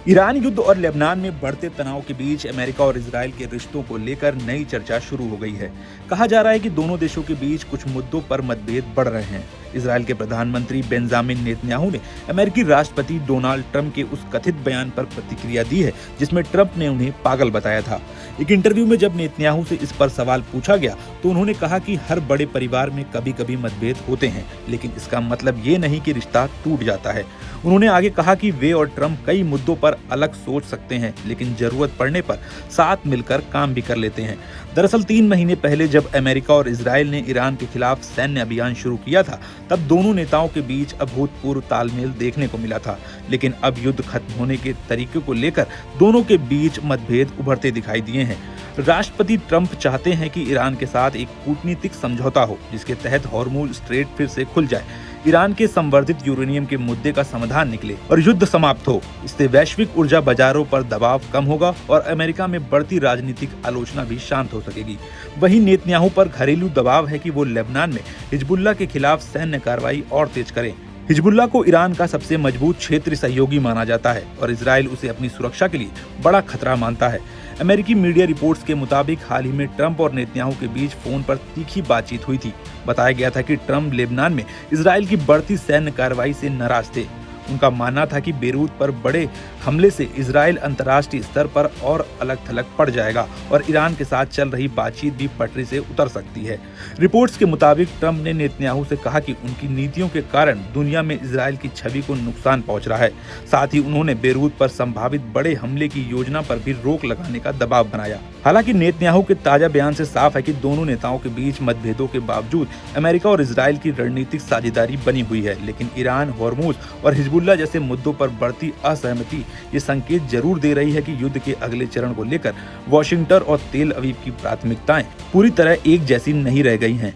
Iran युद्ध और Lebanon में बढ़ते तनाव के बीच अमेरिका और इजराइल के रिश्तों को लेकर नई चर्चा शुरू हो गई है। कहा जा रहा है कि दोनों देशों के बीच कुछ मुद्दों पर मतभेद बढ़ रहे हैं। इजराइल के प्रधानमंत्री बेंजामिन नेतन्याहू ने अमेरिकी राष्ट्रपति डोनाल्ड ट्रंप के उस कथित बयान पर प्रतिक्रिया दी है जिसमें ट्रंप ने उन्हें पागल बताया था। एक इंटरव्यू में जब नेतन्याहू से इस पर सवाल पूछा गया तो उन्होंने कहा कि हर बड़े परिवार में कभी कभी मतभेद होते हैं, लेकिन इसका मतलब ये नहीं कि रिश्ता टूट जाता है। उन्होंने आगे कहा कि वे और ट्रंप कई मुद्दों पर अलग सोच सकते हैं, लेकिन जरूरत पड़ने पर साथ मिलकर काम भी कर लेते हैं। दरअसल 3 महीने पहले जब अमेरिका और इजराइल ने ईरान के खिलाफ सैन्य अभियान शुरू किया था, तब दोनों नेताओं के बीच अभूतपूर्व तालमेल देखने को मिला था। लेकिन अब युद्ध खत्म होने के तरीके को लेकर दोनों के बीच मतभेद उभरते दिखाई दिए हैं। राष्ट्रपति ट्रंप चाहते हैं कि ईरान के साथ एक कूटनीतिक समझौता हो जिसके तहत हॉर्मुज स्ट्रेट फिर से खुल जाए, ईरान के संवर्धित यूरेनियम के मुद्दे का समाधान निकले और युद्ध समाप्त हो। इससे वैश्विक ऊर्जा बाजारों पर दबाव कम होगा और अमेरिका में बढ़ती राजनीतिक आलोचना भी शांत हो सकेगी। वहीं नेतन्याहू पर घरेलू दबाव है कि वो लेबनान में हिजबुल्लाह के खिलाफ सैन्य कार्रवाई और तेज करें। हिजबुल्लाह को ईरान का सबसे मजबूत क्षेत्रीय सहयोगी माना जाता है और इजराइल उसे अपनी सुरक्षा के लिए बड़ा खतरा मानता है। अमेरिकी मीडिया रिपोर्ट्स के मुताबिक हाल ही में ट्रंप और नेतन्याहू के बीच फोन पर तीखी बातचीत हुई थी। बताया गया था कि ट्रंप लेबनान में इजराइल की बढ़ती सैन्य कार्रवाई से नाराज थे। उनका मानना था कि बेरूत पर बड़े हमले से इजराइल अंतर्राष्ट्रीय स्तर पर और अलग थलग पड़ जाएगा और ईरान के साथ चल रही बातचीत भी पटरी से उतर सकती है। रिपोर्ट्स के मुताबिक ट्रंप ने नेतन्याहू से कहा कि उनकी नीतियों के कारण दुनिया में इजराइल की छवि को नुकसान पहुंच रहा है। साथ ही उन्होंने बेरूत पर संभावित बड़े हमले की योजना पर भी रोक लगाने का दबाव बनाया। हालांकि नेतन्याहू के ताजा बयान से साफ है कि दोनों नेताओं के बीच मतभेदों के बावजूद अमेरिका और इजराइल की रणनीतिक साझेदारी बनी हुई है, लेकिन ईरान, हॉर्मुज और हिजबुल्लाह जैसे मुद्दों पर बढ़ती असहमति ये संकेत जरूर दे रही है कि युद्ध के अगले चरण को लेकर वॉशिंगटन और तेल अवीव की प्राथमिकताएं पूरी तरह एक जैसी नहीं रह गई हैं।